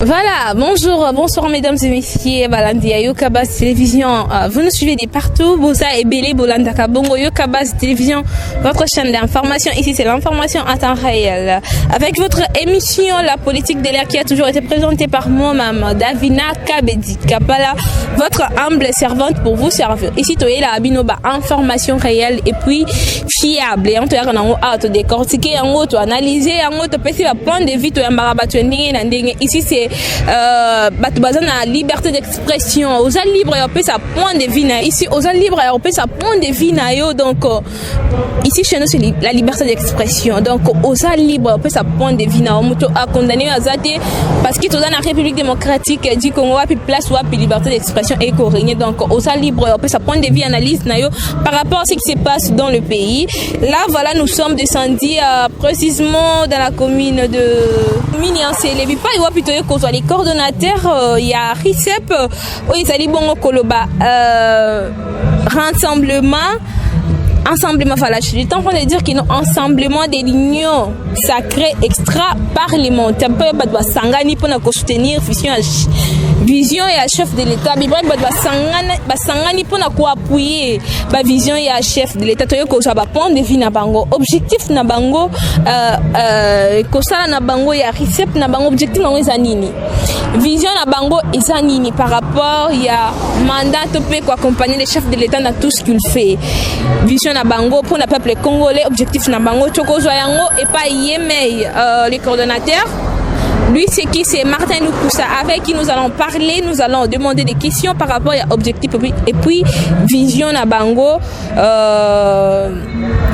Voilà, bonsoir mesdames et messieurs, Balandia Yokabas Télévision, vous nous suivez de partout, Bosa et Bélé, Bolanda Kabongo, Yokabas Télévision, votre chaîne d'information, ici c'est l'information à temps réel. Avec votre émission, la politique de l'air qui a toujours été présentée par moi-même, Davina Kabedi Kapala, votre humble servante pour vous servir. Ici, tu es la Abinoba, information réelle et puis fiable. Et on te a décortiquer, on te analyser, on te passer le point de vue, tu es ici c'est la liberté d'expression, aux libres et on peut sa point de vue ici aux libres et on peut sa point de vue donc ici chez nous c'est la liberté d'expression donc aux libres on peut sa point de vue on a condamné à Zate parce que dans la République démocratique du Congo a plus place ou a plus liberté d'expression et régner donc aux libres on peut sa point de vue analyse par rapport à ce qui se passe dans le pays. Là voilà nous sommes descendus précisément dans la commune de Miniancé les pas il plutôt les coordonnateurs il y a RICEP ils allaient bon koloba rassemblement voilà je suis en train de dire qu'il y a un rassemblement de l'union sacrée extra parlementaire pas doit s'engager pour soutenir vision et à chef de l'état mais bref doit s'engager pour appuyer la vision et à chef de l'état to ko ça ba point de vue na bango objectif na bango ko sala na bango ya RICEP na bango objectif na nini vision na bango nini par rapport il y a mandat pour accompagner les chefs de l'état dans tout ce qu'il fait vision na bango pour le peuple congolais objectif na bango chokozo yango et pas yemei les coordonnateurs. Lui, c'est qui? C'est Martin Lukusa, avec qui nous allons parler, nous allons demander des questions par rapport à objectif et puis vision na bango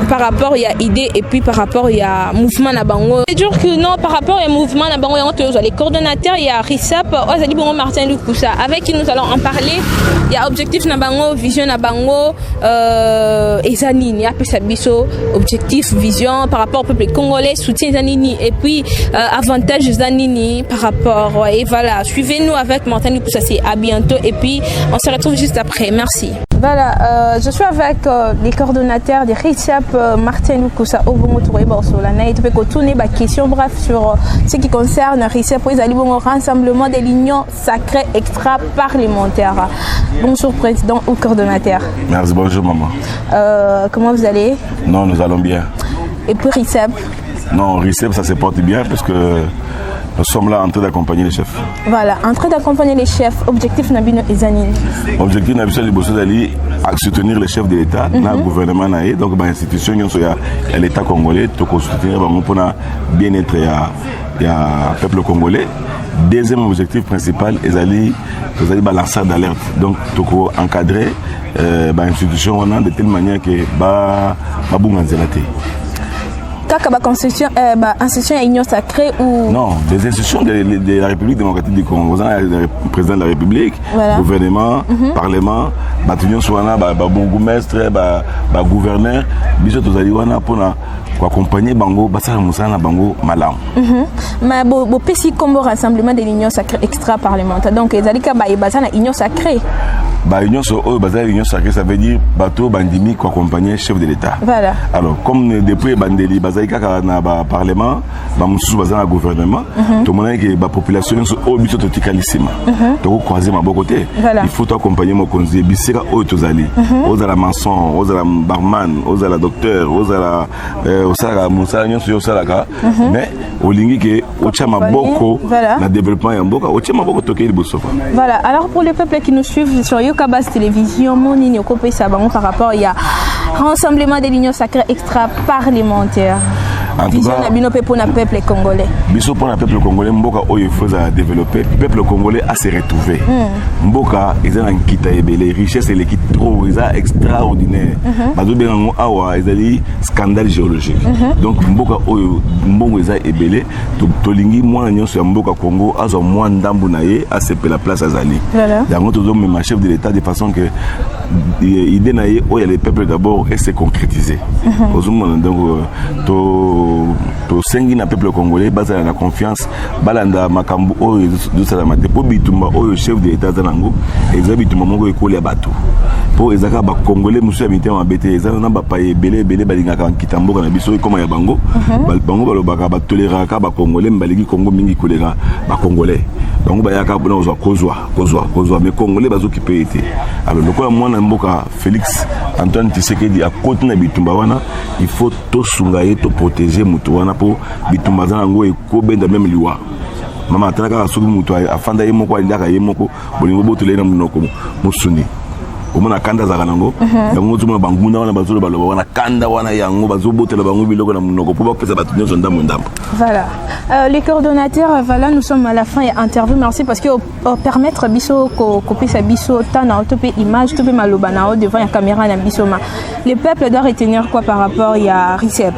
par rapport il y a idée et puis par rapport il y a mouvement na bango. C'est sûr que non par rapport au mouvement na bango les coordonnateurs il y a RICEP, Ozali Bongo Martin Lukusa, avec qui nous allons en parler. Il y a objectif na bango, vision na bango et zanini, après ça biso objectif, vision par rapport au peuple congolais, soutien zanini et puis avantage zanini par rapport et voilà suivez-nous avec Martin Lukusa, c'est à bientôt et puis on se retrouve juste après, merci. Voilà, je suis avec les coordonnateurs de RICEP, Martin Lukusa, Obongo Touré Borsolana, et tu peux tourner ma question bref sur ce qui concerne RICEP, ils allaient bon rassemblement de l'union sacrée extra parlementaire. Bonjour président ou coordonnateur. Merci, bonjour maman. Comment vous allez? Non, nous allons bien. Et puis RICEP? Non, RICEP ça se porte bien parce que nous sommes là en train d'accompagner les chefs. Voilà, en train d'accompagner les chefs. Objectif Nabino et Zanine. Objectif Nabino et Bossodali à soutenir les chefs de l'État, le gouvernement, donc l'institution, l'État congolais, pour soutenir le bien-être du peuple congolais. Deuxième objectif principal, c'est la lanceur d'alerte. Donc, pour encadrer l'institution de telle manière que institution et union sacrée ou... Non, des institutions de la République démocratique du Congo, le président de la République, voilà. Gouvernement, Parlement, l'union soana, bourgmestre, gouverneur, bisous tous les wana pour accompagner bango, basara musana bango malam. Mais bon petit combo rassemblement de l'union sacrée extra parlementaire. Donc les alika basana union sacrée. Union sacrée, ça veut dire bateau bandimi qui accompagner chef de l'État. Voilà. Alors comme depuis bandeli bazaika na parlement, bamusu bazana gouvernement, tout le monde que la population so obiso totikalisima. Donc croiser ma côté. Il faut accompagner mon conseiller bisera otozali. Ozala maçon, ozala barman, ozala docteur, ozala osala musala nyonso yosalaka. Mais olingi ke ochama boko na développement ya mboka, ochama boko tokeli bosofa. Voilà. Alors pour les peuples qui nous suivent sur Yokabas Télévision, mon ligne par rapport il y a rassemblement de l'union sacrée extra parlementaire. En tout cas, pour le peuple congolais. Biso pour le peuple congolais, Mboka il faut développer. Le peuple congolais a se retrouver. Mboka, ils ont un kita ebele, richesse et l'équipe trop, ils sont extraordinaire. Bazo bengango awa, ils ont scandale géologique. Donc Mboka Mbongo ils ont ebele, tolingi moi nyon sur Mboka Congo, azo moi ndambu naye, a se la place azali. Donc tous hommes ma chef de l'État de façon que l'idée naye, il y a les peuples d'abord et se concrétiser. Donc to sengi na peuple congolais base la confiance balanda makambu oyo do salamate po bitumba oyo chef de l'État zanango ezabi bitumba moko ekoli ya bato po ezaka ba congolais musu ya mitema bete ezana ba paye belé balingaka kitamboka na biso koma ya bango bango balobaka ba toleraka ba congolais mbaliki Congo mingi kolera ba congolais bango bayaka bona ozwa kozwa mais congolais bazokipe été alors lokola mwana mboka Félix Antoine Tshisekedi a côté na bitumba wana il faut to sungaye to protéger mutu wana po bitumba zanango ekobenda même liwa mama atalaka soki mutu afanda ye moko alaka ye moko bolingo botole na munoko musuni omona kanda za kanango yango tuma bangunda wana bazolo baloba wana kanda wana yango bazobotela bango biloko na munoko po bapesa batu nyonso ndambo. Voilà. Les coordonnateurs, voilà, nous sommes à la fin et interview. Merci parce que permettre biso copier sa biso tana autopé image tout maloba na devant la caméra na bisoma. Le peuple doit retenir quoi par rapport à RICEP?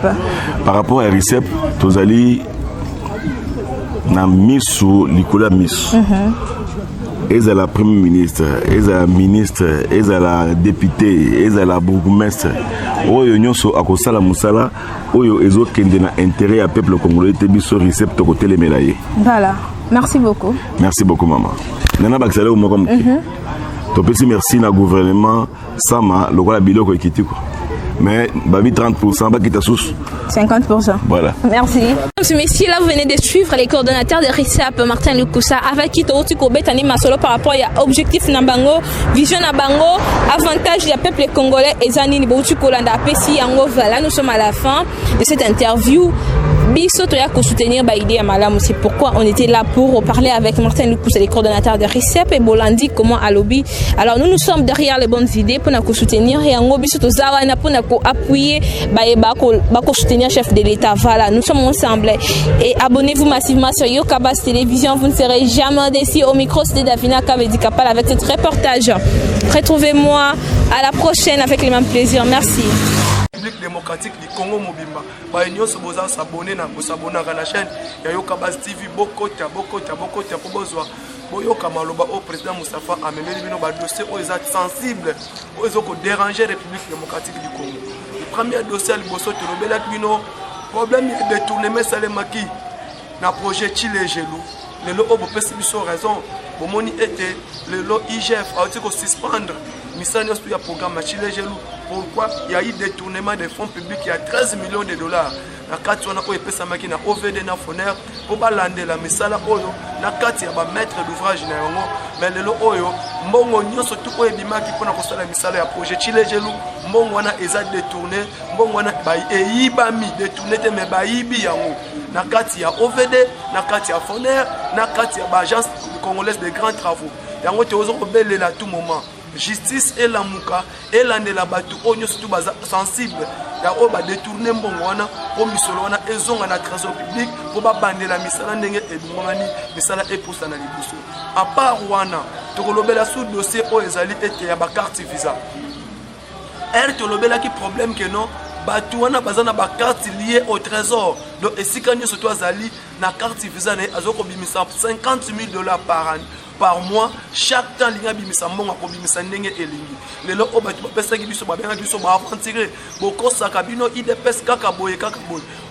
Par rapport à RICEP, tozali na misu likola misu. Ils sont la première ministre, ils sont la ministre, ils sont la députée, ils sont la bourgmestre. Oyo nyonso akosala musala, oyo ezo kende na intérêt à peuple congolais te biso RICEP to côté les médaillés. Voilà. Merci beaucoup. Merci beaucoup maman. Nana bakisale o moko mki. To pesi merci na gouvernement sama lokola biloko ekitiko. Mais babi 30%, bakita sous 50%. Voilà. Merci. Mesdames et messieurs, là vous venez de suivre les coordonnateurs de RICEP, Martin Lukusa, avec qui Toti Kobetani Masolo par rapport à objectif Nambango, vision Nabango, avantage du peuple congolais et Zanini Boutu Kolanda Pessi Yango. Voilà, nous sommes à la fin de cette interview. Biso toya ko soutenir ba idée à Malamu, c'est pourquoi on était là pour parler avec Martin Lukusa, les coordonnateurs de RICEP et Bolandi comment à lobby. Alors nous sommes derrière les bonnes idées pour nous soutenir et Yango biso to zawana pour nous appuyer ba ko soutenir chef de l'État. Voilà, nous sommes ensemble et abonnez-vous massivement sur Yokabas Télévision, vous ne serez jamais déçus. Au micro c'était Davina Kavedi Kapal avec ce reportage. Retrouvez-moi à la prochaine avec les mêmes plaisirs. Merci. République démocratique du Congo Mobimba. Ba union se boza s'abonner na la chaîne ya Yokabas TV bokota pour bozwa boyoka maloba au président Moustapha amemeli bino ba dossier o eza sensible o ezoko déranger République démocratique du Congo. Le premier dossier liboso to lobela bino problème de détournement salemaki na projet Chile Gelou. Le lo obo pesi biso raison bomoni était le lo IGF a été suspendre missions sur le programme Chile Gelou. Pourquoi il y a eu détournement des fonds publics, il y a 13 millions de dollars. Na kati wana ko epesa maki na OVD na Foner pour balande la misala oyo na kati ya ba maître d'ouvrage na yango mais lelo oyo mbongo nyonso tout ko ebimaki pona ko sala misala ya projet Chile Gelou mbongo wana eza détourné mbongo wana ba eyibami détourné te mais ba yibi yango na kati ya OVD na kati ya Foner na kati ya ba agence congolaise de grands travaux yango te ozo kobelela à tout moment. Justice et la mouka et la batu onyo surtout baza sensible ya o ba détourner mbongo wana po misolo wana ezonga na trésor public po ba bandela misala ndenge ebungani misala eposa na libuso à part wana to kolobela sous dossier o ezali ete ya ba carte visa er to lobela ki problème que non batu wana bazana ba carte liée au trésor donc esika nyo surtout azali na carte visa na azoko bimisa $50,000 par mois chaque temps linga bimisa mbongo ko bimisa ndenge elingi lelo o batu bapesa ki biso babenga biso ba aventurer boko sakabino IDPS kaka boye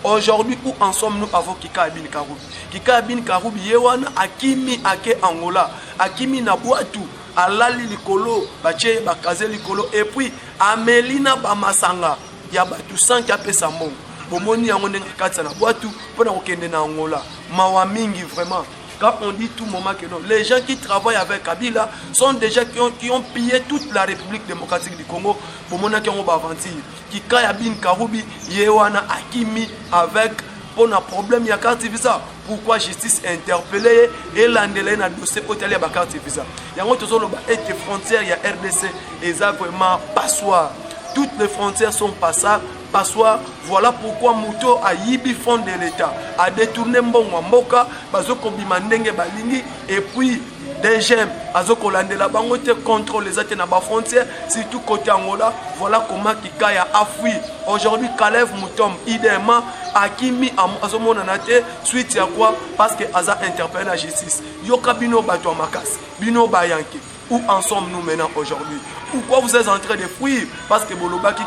aujourd'hui où en sommes nous avant Kikabin Karoubi yewana akimi ake Angola akimi na boatu alali likolo bache bakaze likolo et puis amelina ba masanga ya batu 100 ki apesa mbongo bomoni yango ndenge katsa na boatu pona kokende na Angola mawa mingi vraiment. Quand on dit tout moment que non, les gens qui travaillent avec Kabila sont des gens qui ont pillé toute la République démocratique du Congo pour mon qui ont aventure. Qui Kayabin Karoubi, Yewana Akimi avec pour un problème il y a carte visa. Pourquoi justice interpellée et l'andélé na dossier hôtelier à carte visa. Il y a un autre frontières il y a RDC et ça vraiment passoire. Toutes les frontières sont passables passoire. Voilà pourquoi Mouto a yibi fond de l'État, a détourné Mbongo Mboka, Bazoko Bimandenge Balingi, et puis des gemmes, Azoko Landela Bangote contrôle les athées dans la frontière, surtout côté Angola. Voilà comment Kikaya a fui. Aujourd'hui, Kalev Moutom, idéalement, Akimi Azomon Anate, suite à quoi? Parce que Aza interpelle la justice. Yoka Bino Bato Makas, Bino Bayanki. Où en sommes-nous maintenant aujourd'hui? Pourquoi vous êtes en train de fuir? Parce que Bolobaki,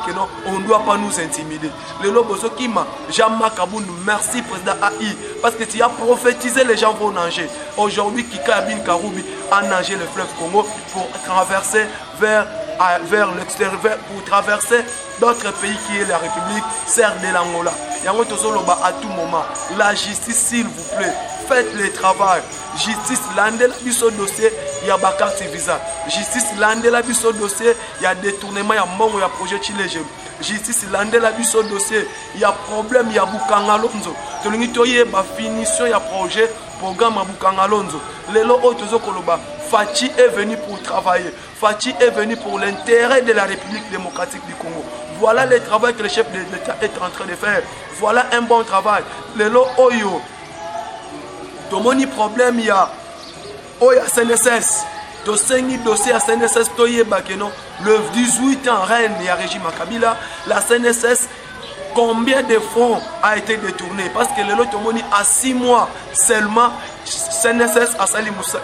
on ne doit pas nous intimider. Le Loboso Kima, Jean-Marc Aboundou, merci président AI. Parce que tu as prophétisé, les gens vont nager. Aujourd'hui, Kika Abin Karoubi a nagé le fleuve Congo pour traverser vers l'extérieur, pour traverser d'autres pays qui est la République, serre de l'Angola. Yango Tozoloba à tout moment. La justice, s'il vous plaît, faites le travail. Justice, landela biso dossier, il y a carte visa. Justice, landela biso dossier, il y a détournement, il y a mongo, il y a projet chilégé. Justice, landela biso dossier, il y a problème, il y a Bukangalonzo. Tolingi toye ba finition, il y a projet, programme à Bukangalonzo. Lelo Otozo Koloba, Fachi est venu pour travailler. Fachi est venu pour l'intérêt de la République démocratique du Congo. Voilà le travail que le chef de l'État est en train de faire. Voilà un bon travail. Lelo Oyo. Tomoni problème il y a Oya CNSS. Dossier à CNSS le 18 ans reine il y a régime à Kabila. La CNSS, combien de fonds a été détourné? Parce que le Tomoni a 6 mois seulement. CNSS a Sali Moussa,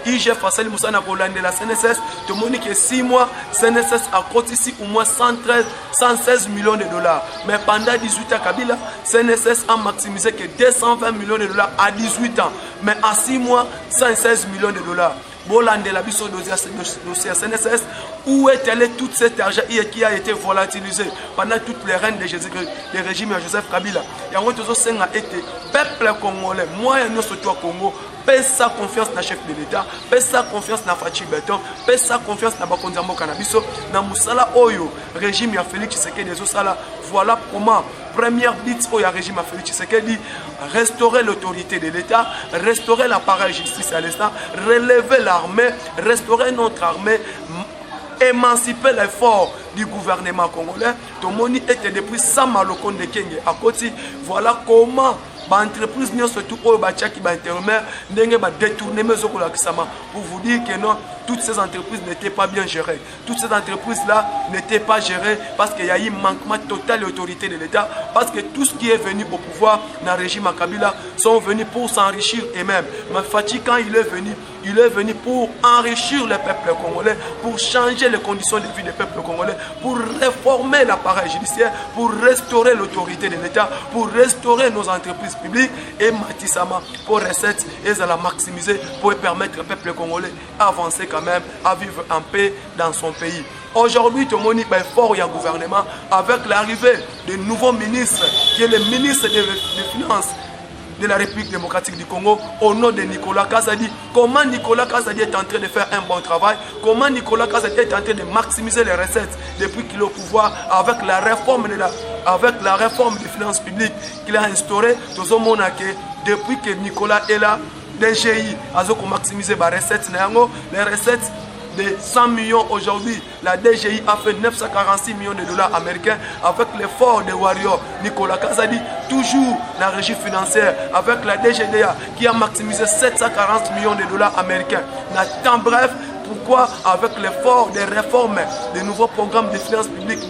IGF a Sali Moussa Napoléon de la CNSS, Tomoni qui est 6 mois, CNSS a coté ici au moins 116 millions de dollars. Mais pendant 18 ans, Kabila, CNSS a maximisé que 220 millions de dollars à 18 ans. Mais à 6 mois, 116 millions de dollars. Bolande la biso dossier CNSS, où est allé tout cet argent qui a été volatilisé pendant toutes les reines des régimes de Joseph Kabila. Et en gros, a été peuple congolais, moi et nous surtout au Congo, paie sa confiance dans le chef de l'État, paie sa confiance dans Fachi Beton, paie sa confiance dans Bakonzambo Canabiso, dans Moussala Oyo, régime de Félix Tshisekedi des Osala. Voilà comment, première bite au régime de Félix Tshisekedi, restaurer l'autorité de l'État, restaurer l'appareil justice à l'instant, relever l'armée, restaurer notre armée, émanciper l'effort du gouvernement congolais. Tomoni était depuis Samalokon de Kenge à côté. Voilà comment l'entreprise surtout au Bachaki intermédiaire détourner pour vous dire que non, toutes ces entreprises n'étaient pas bien gérées. Toutes ces entreprises-là n'étaient pas gérées parce qu'il y a eu un manquement total d'autorité de l'État. Parce que tout ce qui est venu au pouvoir dans le régime à Kabila sont venus pour s'enrichir eux-mêmes. Mais Fachi, quand il est venu pour enrichir le peuple congolais, pour changer les conditions de vie du peuple congolais, pour réformer l'appareil judiciaire, pour restaurer l'autorité de l'État, pour restaurer nos entreprises publiques et Matissama pour recettes et à la maximiser pour permettre au peuple congolais d'avancer quand même, à vivre en paix dans son pays. Aujourd'hui, tout le monde est fort au gouvernement avec l'arrivée de nouveaux ministres, qui est le ministre des Finances de la République démocratique du Congo, au nom de Nicolas Kazadi. Comment Nicolas Kazadi est en train de faire un bon travail, comment Nicolas Kazadi est en train de maximiser les recettes depuis qu'il est au pouvoir avec la réforme des finances publiques qu'il a instaurée. Tout le monde a que depuis que Nicolas est là, DGI a maximisé les recettes. Les recettes de 100 millions aujourd'hui, la DGI a fait 946 millions de dollars américains avec l'effort des Warriors. Nicolas Kazadi, toujours la régie financière, avec la DGDA qui a maximisé 740 millions de dollars américains. En bref, pourquoi avec l'effort des réformes, des nouveaux programmes de finances publiques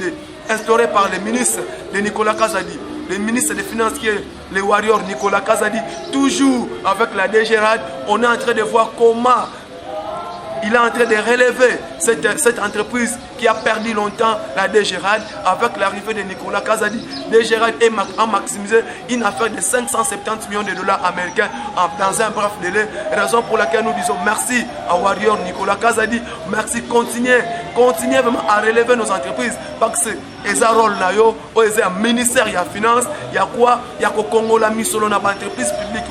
instaurés par les ministres de Nicolas Kazadi, le ministre des Finances qui est le Warrior Nicolas Kazadi, toujours avec la DGRAD, on est en train de voir comment il est en train de relever cette entreprise qui a perdu longtemps la DGRAD avec l'arrivée de Nicolas Kazadi. DGRAD a maximisé une affaire de 570 millions de dollars américains dans un bref délai. Raison pour laquelle nous disons merci à Warrior Nicolas Kazadi. Merci, continuez vraiment à relever nos entreprises parce que les rôles c'est un ministère, il y a finance, il y a quoi, il y a Congo la mise sur l'entreprise publique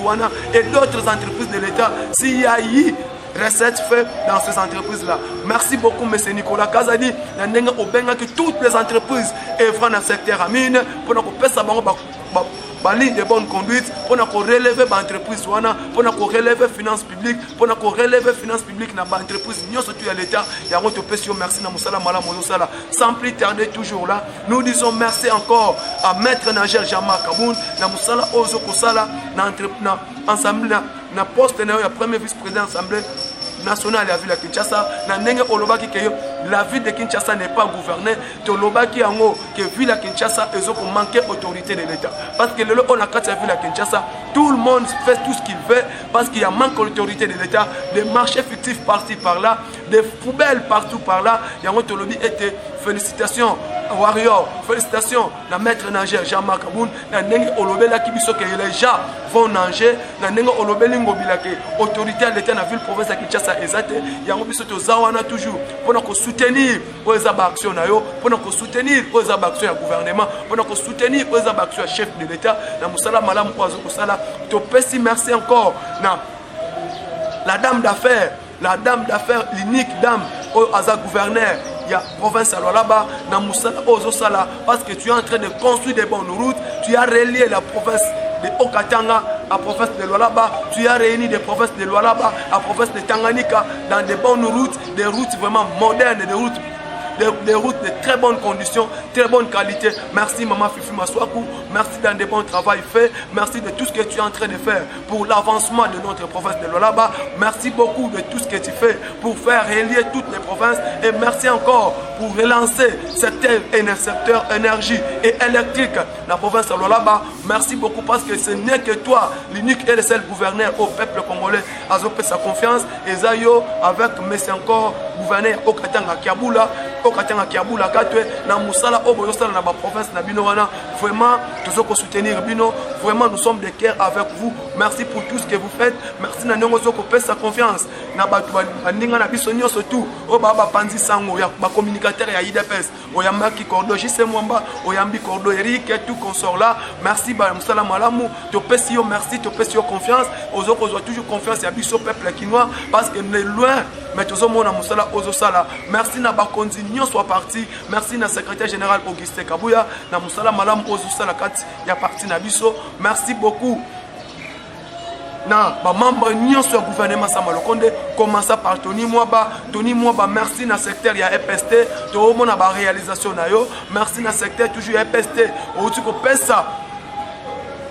et d'autres entreprises de l'État. S'il y a eu recettes faites dans ces entreprises-là. Merci beaucoup, M. Nicolas Kazadi. Que toutes les entreprises œuvrent dans le secteur à mine pour que ligne de bonne conduite pour relever l'entreprise, pour relever finance publique, pour relever finance publique dans l'entreprise, surtout à l'État. Merci sans plus tarder, toujours là. Nous disons merci encore à Maître Nager Jama Kaboun, na Moussala Ozo Kosala, na ensemble, na poste na premier vice-président de l'Assemblée nationale à Ville Kinshasa, na ndenge olobaki que la ville de Kinshasa n'est pas gouvernée, tolobaki yango que Ville Kinshasa ezoko manquer autorité de l'État. Parce que le on a quatre Ville Kinshasa, tout le monde fait tout ce qu'il veut parce qu'il y a manque d'autorité de l'État, des marchés fictifs par-ci par-là, des poubelles partout par-là. Yango tolobi était félicitations Warrior, félicitations la maître nageur Jean-Marc Kaboun, na ndenge olobela ki biso que les gens vont nager, na ndenge olobeli ngobila que autorité de l'État na ville province à Kinshasa ezate, yango biso to zawana toujours pour nous soutenir aux actions na yo, pour nous soutenir aux actions du gouvernement, pour nous soutenir aux actions du chef de l'État, na musala malamu kwa zo kosala, to pesi merci encore na la dame d'affaires, l'unique dame au Aza gouverneur. Il y a province à là-bas, dans Moussala, Ozosala, parce que tu es en train de construire des bonnes routes, tu as relié la province de Okatanga à la province de Lualaba, tu as réuni des provinces de Lualaba à la province de Tanganyika dans des bonnes routes, des routes vraiment modernes, des routes de très bonnes conditions, très bonne qualité. Merci Maman Fifi Maswaku, merci dans des bons travail fait, merci de tout ce que tu es en train de faire pour l'avancement de notre province de Lualaba. Merci beaucoup de tout ce que tu fais pour faire relier toutes les provinces et merci encore pour relancer secteur énergie et électrique la province de Lualaba. Merci beaucoup parce que ce n'est que toi, l'unique et le seul gouverneur au peuple congolais, a fait sa confiance et Zayo avec monsieur encore gouverneur Okatanga Kiabula. Okatanga Kiabula Katwe na Moussala Oboyosala na ba province na bino wana vraiment toujours soutenir bino vraiment nous sommes de cœur avec vous. Merci pour tout ce que vous faites. Merci na ndongo zoko pesa confiance na ba ndinga na biso nyonso tout o ba panzi sango ya ba communicateur ya IDPS o ya Maki Kordo Jise Mwamba o ya Mbi Kordo Eric et tout consort là. Merci ba Moussala Malamu to pesi yo merci to pesi yo confiance ozoko zo toujours confiance ya biso peuple kinois parce que nous est loin mais toujours mon Moussala Ozosala. Merci na ba konzi soit parti. Merci na secrétaire général Augustin Kabouya na Moussala Malam Ozosala kati ya parti na biso. Merci beaucoup na ba membre nyonso gouvernement Samalokonde commença par Tony Mwaba merci na secteur ya EPST to mona ba réalisation na yo. Merci na secteur toujours EPST o tuko pesa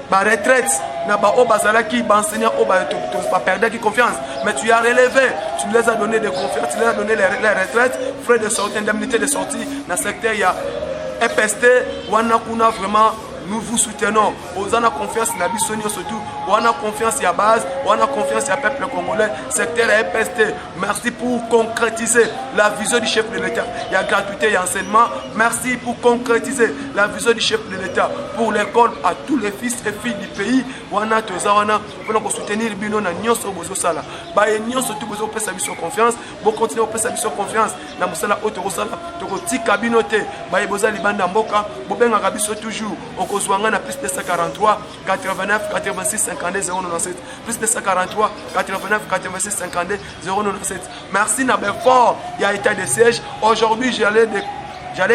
ba retraite na ba obazalaki ba enseignant oba to pas perdre qui confiance mais tu as relevé, tu les as donné de confiance, tu les as donné les retraites, frais de sortie, indemnité de sortie dans le secteur il y a EPST wana kuna vraiment nous vous soutenons. On a confiance dans la Bissonio surtout. On a confiance à base. On a confiance à peuple congolais. Secteur EPST. Merci pour concrétiser la vision du chef de l'État. Il y a gratuité et enseignement. Merci pour concrétiser la vision du chef de l'État pour l'école à tous les fils et filles du pays. On a pour soutenir Bino na nyonso bozo sala. Ba nyonso tout bozo pesa biso confiance. Bo continuer pesa biso confiance. Na musala otoro sala. Toko tika binote. Ba boza libanda mboka. Bo benga biso toujours. Na plus de 143 89 86 52 097 plus de 143 89 86 52 097. Merci na Belfort, il y a état de siège. Aujourd'hui, j'allais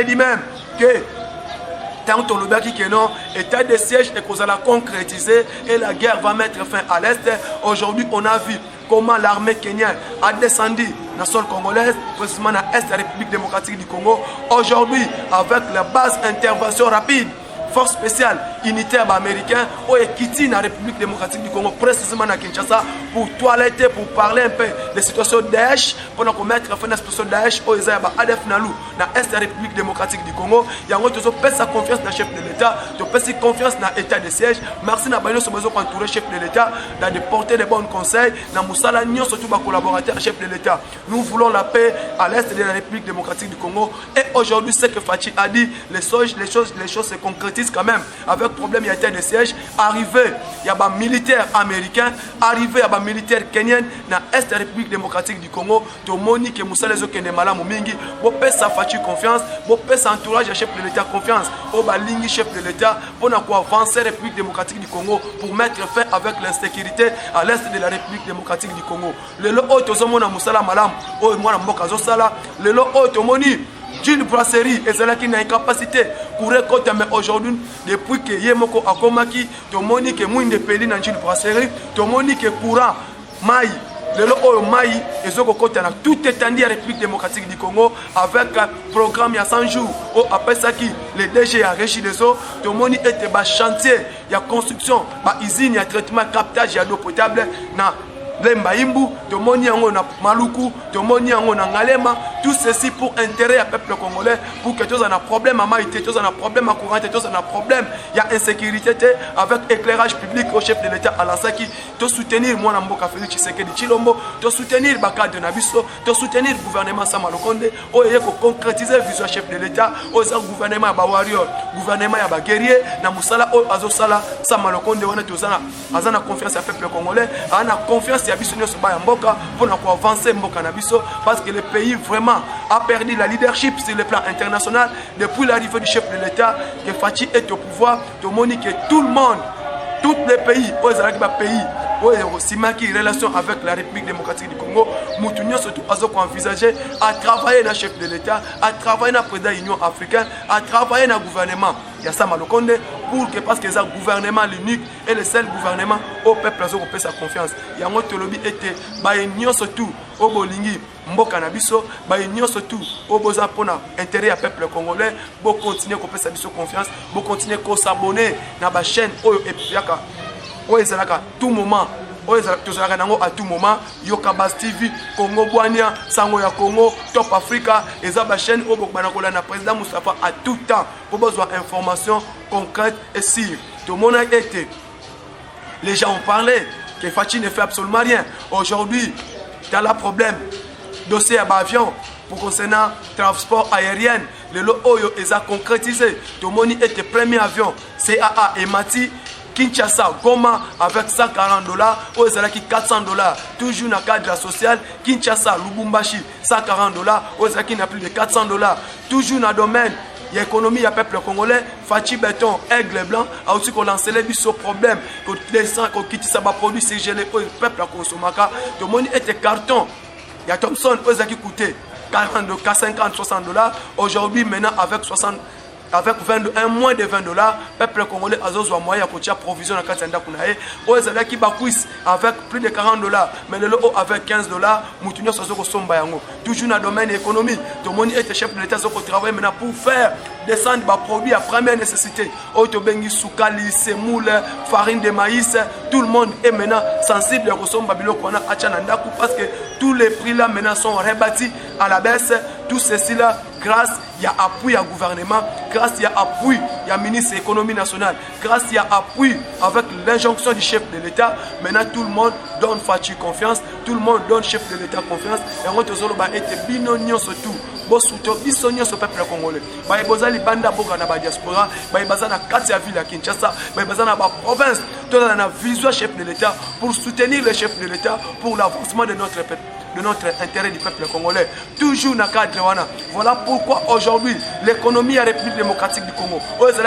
dire même que tant on le dit que non, état de siège et qu'on va la concrétiser et la guerre va mettre fin à l'est. Aujourd'hui, on a vu comment l'armée kenyane a descendu dans le sol congolaise, précisément dans l'est de la République démocratique du Congo. Aujourd'hui, avec la base intervention rapide, force spéciale unitaire américain ou Ekiti dans la République démocratique du Congo, précisément à Kinshasa, pour toiletter, pour parler un peu des situations Daesh, pour nous mettre fin à la situation Daesh au Isaïba Adef Nalou dans l'Est de la République démocratique du Congo. Il y a un autre qui sa confiance dans le chef de l'État, qui a confiance dans l'état de siège. Merci à Bayo Sobozo pour entourer le chef de l'État, dans de porter des bons conseils, dans Moussala Nyon, surtout nos collaborateurs, chef de l'État. Nous voulons la paix à l'Est de la République démocratique du Congo. Et aujourd'hui, ce que Fachi a dit, les choses se concrétisent quand même. Avec problème, il y a été de siège. Arrivé, il y a des militaires américains. Arrivé, il y a des militaires kenyans dans l'Est de la République démocratique du Congo. To Monique et Moussa les Okende Malamu Mingi. Bo pesa Fachi confiance. Bo pesa entourage à chef de l'État confiance. Oba Lingi chef de l'État. Pour avancer la République démocratique du Congo. Pour mettre fin avec l'insécurité à l'Est de la République démocratique du Congo. Le lot Otozomona Moussala Malam. O Mwana Mboka Zosala. Le lot Otomoni. D'une brasserie et cela qui n'a une capacité courir côté mais aujourd'hui depuis que Yemoko a komaki to moni que moins de pays dans une brasserie to moni que courant mai lelo oyo mai ezoko kota na tout étendue la République démocratique du Congo avec un programme il y a 100 jours au après ça qui les DG a régi les eaux to moni était ba chantier il y a construction ba usine il y a traitement captage d'eau potable na Lemba Imbu, Tomoni Yango na Maluku, Tomoni Yango na Ngalema, tout ceci pour intérêt à peuple congolais, pour que tous en a problème à maïté, tous en a problème à courant, tous en a problème, il y a insécurité avec éclairage public au chef de l'État Alassaki, de soutenir moi Namboka Félix Tshisekedi Tshilombo, de soutenir Bakade Nabiso, de soutenir le gouvernement Samalokonde, au lieu de concrétiser le vision chef de l'État, au gouvernement à Warrior, gouvernement à guerrier, na Moussala, au Azosala, Samalokonde, on est aux Azana confiance à peuple congolais, on a confiance pour avancer parce que le pays vraiment a perdu la leadership sur le plan international depuis l'arrivée du chef de l'État que Fachi est au pouvoir de moniquer tout le monde, tous les pays, pays relation avec la République démocratique du Congo, Moutounion surtout a envisagé à travailler dans le chef de l'État, à travailler dans le président de l'Union africaine, à travailler dans le gouvernement. Il y a ça Malokonde pour que parce que c'est un gouvernement l'unique et le seul gouvernement au peuple a sa confiance. Il y a un autre lobby était l'Union surtout au Bolingi, Mboka Nabiso, l'Union surtout au Bozapona, intérêt à peuple congolais, pour continuer à sa confiance, pour continuer à s'abonner dans la chaîne et puis à tout moment. À tout moment, Yokabas TV, Congo Boania, Sango ya Congo, Top Africa, et la chaîne au Bokbanakola, président Moustapha à tout temps pour besoin d'informations concrètes et sûres. Tout le monde a été. Les gens ont parlé que Fachi ne fait absolument rien. Aujourd'hui, il y a le problème. Dossier à avion pour concernant transport aérien. Le lot Oyo est concrétisé. Tout le monde était premier avion. CAA et Mati. Kinshasa, Goma avec $140, Ozalaki $400, toujours dans le cadre social. Kinshasa, Lubumbashi, $140, Ozalaki n'a plus de $400, toujours dans le domaine. Il y a l'économie, il y a le peuple congolais, Fachi Béton, Aigle Blanc, a aussi qu'on lance les problème, que les gens qui quittent ça, produit, c'est gelé, le peuple a consommé. Tout le monde était carton. Il y a Thompson, Ozalaki coûtait 50, $60. Aujourd'hui, maintenant, avec moins de $20, peuple congolais a besoin de moyens pour provision dans Katenda Kunae. Ozalaki Bakwis avec plus de $40, mais le lot avec $15, Moutounion Sozoko Sombayango. Toujours dans le domaine économique, tout le monde est chef de l'État qui travaille maintenant pour faire descendre les produits à première nécessité. Otobengi, Soukali, semoule, farine de maïs, tout le monde est maintenant sensible au Somba Biloko Achanandaku parce que tous les prix là maintenant sont rebâtis à la baisse. Tout ceci là, grâce il y a appui à gouvernement, grâce il y a appui, il y a ministre de l'économie nationale, grâce il y a appui avec l'injonction du chef de l'État. Maintenant tout le monde donne Fachi confiance, tout le monde donne chef de l'État confiance. Et on a été binonion surtout. Bosuto bisonyo so peuple congolais. Ba ibozali banda boga na ba diaspora, ba ibazana kati ya ville ya Kinshasa, ba ibazana ba province, tout dans la vision chef de l'État pour soutenir le chef de l'État pour l'avancement de notre peuple, de notre intérêt du peuple congolais. Toujours dans le cadre wana. Voilà pourquoi aujourd'hui l'économie de la République démocratique du Congo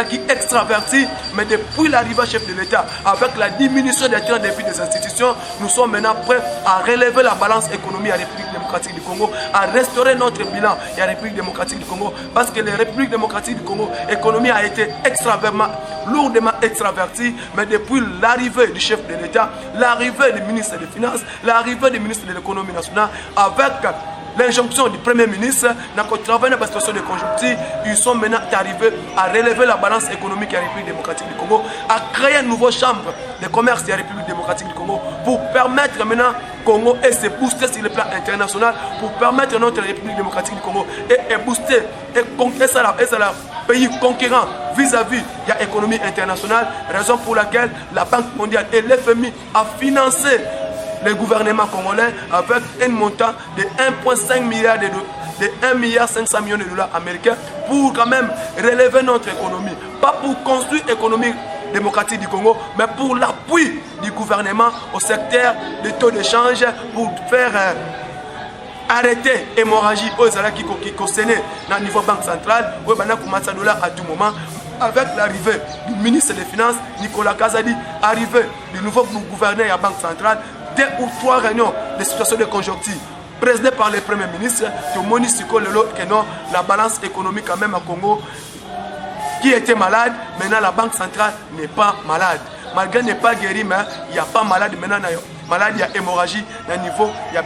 qui est extravertie, mais depuis l'arrivée chef de l'État, avec la diminution des trains de vie des institutions, nous sommes maintenant prêts à relever la balance économique de la République démocratique du Congo, à restaurer notre bilan de la République démocratique du Congo, parce que la République démocratique du Congo, l'économie a été lourdement extravertie, mais depuis l'arrivée du chef de l'État, l'arrivée du ministre des Finances, l'arrivée du ministre de l'économie nationale, avec l'injonction du Premier ministre, dans le travail de la situation de conjoncture, ils sont maintenant arrivés à relever la balance économique de la République démocratique du Congo, à créer une nouvelle chambre de commerce de la République démocratique du Congo pour permettre maintenant Congo et se booster sur le plan international, pour permettre notre République démocratique du Congo et booster et ça le pays conquérant vis-à-vis de l'économie internationale, raison pour laquelle la Banque mondiale et l'FMI a financé le gouvernement congolais avec un montant de 1,5 milliard de $1,5 milliard américains pour quand même relever notre économie. Pas pour construire l'économie démocratique du Congo, mais pour l'appui du gouvernement au secteur des taux d'échange pour faire arrêter l'hémorragie aux Alaki qui concernent dans le niveau banque centrale, où on a $1 à tout moment. Avec l'arrivée du ministre des Finances, Nicolas Kazadi, arrivée du nouveau gouverneur de la Banque centrale, 2 ou 3 réunions de situation de conjoncture présidées par le Premier ministre, de Monisiko Lelo, que non, la balance économique quand même à Congo qui était malade, maintenant la banque centrale n'est pas malade. Malgré n'est pas guéri, mais il n'y a pas malade. Maintenant, malade, il y a hémorragie, il y a niveau, il y a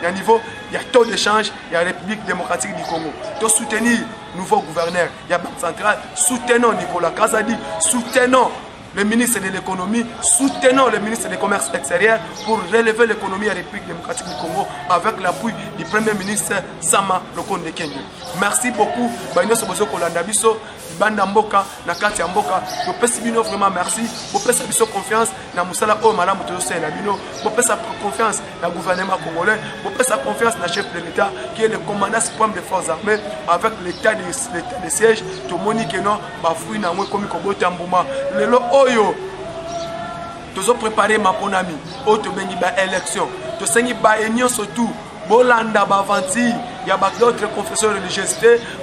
il y a taux d'échange, il y a République démocratique du Congo. De soutenir le nouveau gouverneur, il y a Banque centrale, soutenons Nicolas Kazadi, soutenons le ministre de l'économie, soutenons le ministre du commerce extérieur pour relever l'économie de la République démocratique du Congo avec l'appui du premier ministre Sama Lokonde Kenge. Merci beaucoup. Banda Mboka, Nakati Mboka, vous pouvez vraiment merci, vous pouvez confiance dans Moussala Omala Moutose et Nabino, vous pouvez confiance dans le gouvernement congolais, vous pouvez confiance dans le chef de l'État qui est le commandant suprême des forces armées avec l'état de siège, tout le monde qui est non, Bafoui Namwe Komi Kobo Tambouma, le lo Oyo, tous ont préparé ma bonne amie, auto bengi ba élection, tous sengi ba union surtout. Bolanda Bavanti, il y a d'autres confesseurs religieuses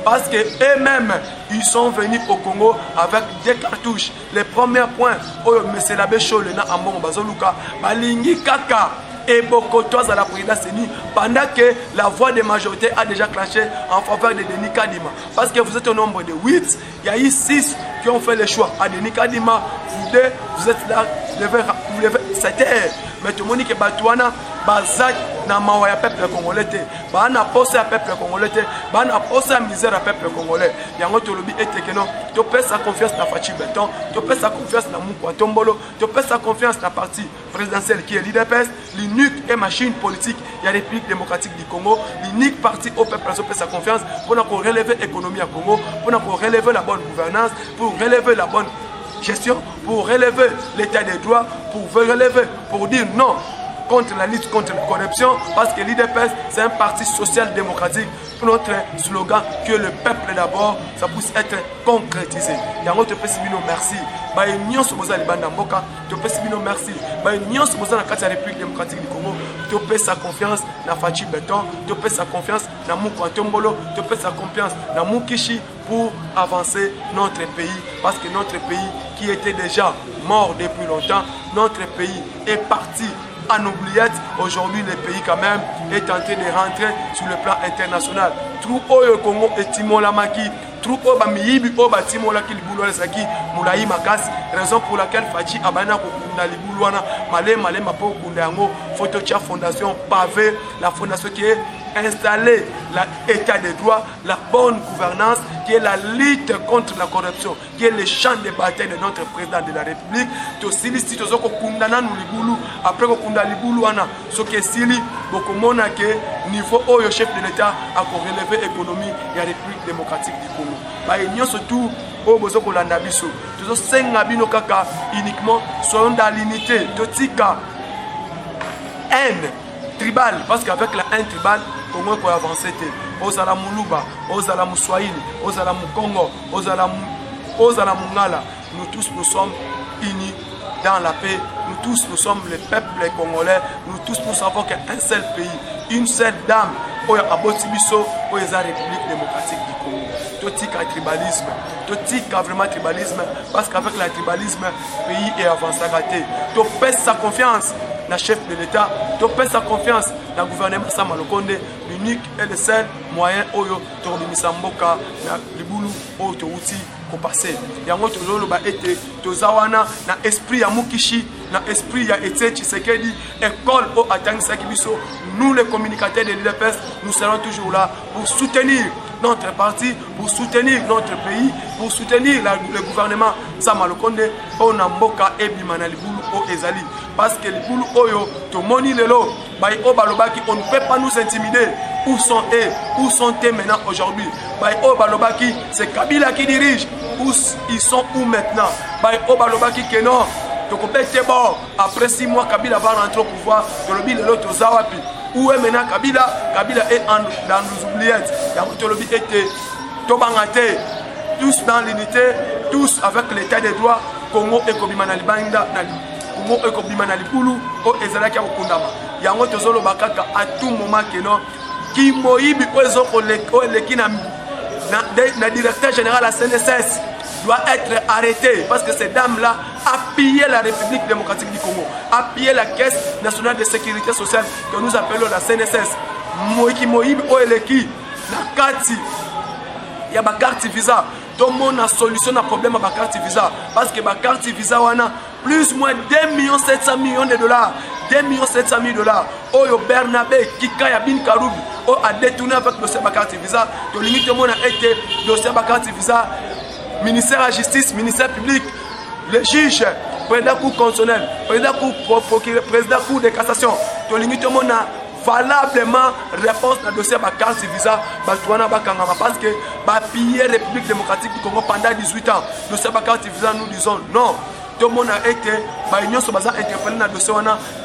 parce que eux-mêmes ils sont venus au Congo avec des cartouches. Les premiers points, M. Labé Cholena Ambon Bazoluka, Balingi Kaka et Bokotoise à la présidence pendant que la voix des majorités a déjà clenché en faveur de Denis Kadima. Parce que vous êtes au nombre de 8, il y a eu 6 qui ont fait le choix à Denis Kadima. Vous deux, vous êtes là, vous levez, c'était mais tout le monde qui est Batouana, Bazak, Namawa, peuple congolais, Bana Posa, peuple congolais, Bana Posa, misère, peuple congolais. Yango Tolobi était que non, tu peux sa confiance dans Fachi Beton, tu peux sa confiance dans Moukwa Tombolo, tu peux sa confiance dans la partie présidentielle qui est l'IDPS, l'unique et machine politique, il y a la République démocratique du Congo, l'unique parti au peuple qui peut sa confiance pour relever l'économie à Congo, pour relever la bonne gouvernance, pour relever la bonne gestion, pour relever l'état des droits, pour relever, pour dire non contre la lutte contre la corruption, parce que l'IDPS c'est un parti social-démocratique. Notre slogan que le peuple d'abord, ça puisse être concrétisé. Yango te pesibino merci. Ba union soboza libanda mboka, te pesibino merci. Ba union soboza na kati ya République démocratique du Congo, te pèse sa confiance na Fachi Beton, te pèse sa confiance na Moukwa Tombolo, te pèse sa confiance na Moukishi pour avancer notre pays, parce que notre pays qui était déjà mort depuis longtemps, notre pays est parti en oubliette. Aujourd'hui, le pays quand même est tenté de rentrer sur le plan international. Trou Oyo Congo et Timola Maki, Trou Oba Miyibi Oba Timola Kiliboulo Saki, Moulaï Makas, raison pour laquelle Fachi Abana Kokunda Liboulouana, Malé Mapo Kundango, Phototia Fondation Pavé, la fondation qui est installée, l'état des droits, la bonne gouvernance, qui est la lutte contre la corruption, qui est le champ de bataille de notre président de la République. Tosilisi tozoko kundana nu libulu, après kokunda libulu ana, ce qui est sili, beaucoup mona que niveau oyo chef de l'État a relevé l'économie de la République démocratique du Congo. Ba union surtout au bozoko landa biso. Tozo senga bino kaka uniquement soyons dans l'unité, totika haine tribal, parce qu'avec la haine tribale, Congo peut avancer. Ozala Muluba, Ozala Mouswahili, Ozala Mukongo, Ozala Mungala, nous tous nous sommes unis dans la paix, nous tous nous sommes le peuple congolais, nous tous nous savons qu'un seul pays, une seule dame, Oya Abotibiso, Oya République démocratique du Congo. Totika tribalisme, totika vraiment tribalisme, parce qu'avec le tribalisme, le pays est avancé à rater. Tu pèses sa confiance dans le chef de l'État, tu pèses sa confiance dans le gouvernement Sama Lokonde, l'unique et le seul moyen Oyo, Torobimisa Mboka, Libulu, Oyo Touti, pour passer. Yango Tozolo ba été, Tozawana, na esprit ya Mukishi, na esprit ya Etienne Tshisekedi, école au Atang Sakibiso, nous les communicateurs de l'IDPS, nous serons toujours là pour soutenir notre parti, pour soutenir notre pays, pour soutenir le gouvernement Sama Lokonde, Onamboka et Bimana Libulu au Ezali. Parce que Libulu Oyo, Tomoni Lelo, Baï Obalobaki, on ne peut pas nous intimider. Où sont-ils maintenant aujourd'hui? Baï Obalobaki, c'est Kabila qui dirige. Où ils sont où maintenant? Baï Obalobaki, que non. Après 6 mois, Kabila va rentrer au pouvoir. Tolobi Lelo Tozawapi. Où est maintenant Kabila? Kabila est dans nos oubliettes. Tolobi était Tobangate. Tous dans l'unité, tous avec l'état des droits. Congo et Kobimana Libanda. Congo et Kobimana Libulu. O Ezalaki Okundama. Yango Tozolo Bakaka à tout moment que non. Qui moïbi le directeur général à CNSS doit être arrêté parce que ces dames-là a pillé la République démocratique du Congo, a pillé la Caisse nationale de sécurité sociale que nous appelons la CNSS. Moïbi Oeleki, la carte, il y a ma carte visa. tout le monde a solution à problème à la carte visa. Parce que la carte visa, on a plus ou moins 2 700 000 000 de dollars. 2 700 000 dollars. Oyo Bernabé, Kika Yabin Karoub, a détourné avec le dossier de la carte visa. Tout le monde a été dossier de la carte visa. Ministère de la Justice, ministère public, le juge, président de la Cour constitutionnelle, président de la Cour de cassation. Tout le monde a valablement réponse dans le dossier de la carte visa parce que la République démocratique du Congo pendant 18 ans. Le dossier de la carte visa, nous disons non. Tout le monde a été interpellé dans le dossier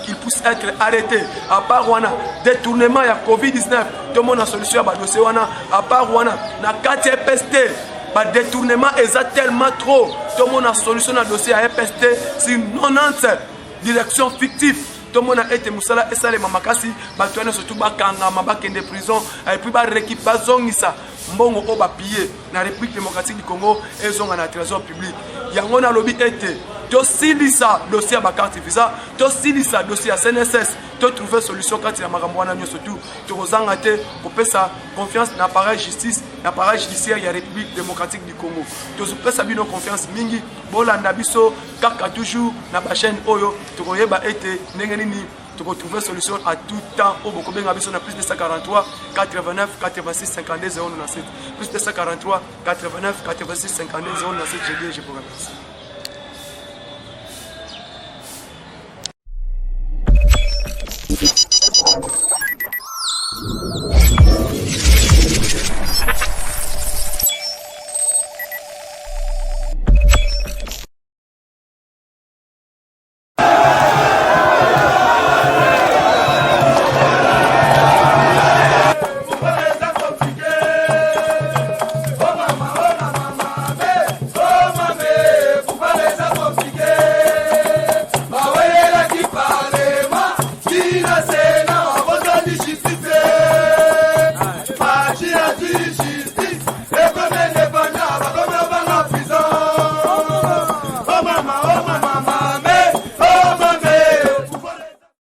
qu'il puisse être arrêté. À part détournement, il y a Covid-19. Tout le monde a solution à dossier. À part na 4 PST. Le détournement est tellement trop. Tout le monde a solution à dossier à PST. C'est 90 directions fictives. Tout le monde a été moussala et ça les mamakasi. Batuana surtout bakanga mabakende prison. Et puis rééquipe bazongisa. Mbongo oba pillé. La République démocratique du Congo ils ont un trésor public. Yango na lobby été. To silisa dossier à carte visa. To silisa dossier à CNSS. To trouver solution quand il y a maramboana nyo surtout. To rozangate pour faire sa confiance dans l'appareil justice, l'appareil judiciaire de la République démocratique du Congo. To faire sa bino confiance mingi. Bolanda biso kaka toujours na ba chaîne oyo. To koyeba été nengenini. Tu peux trouver solution à tout temps. Au Boko Benga Biso, on a plus de 143 89 86 52 097. Plus de 143 89 86 52 097. Je vous remercie.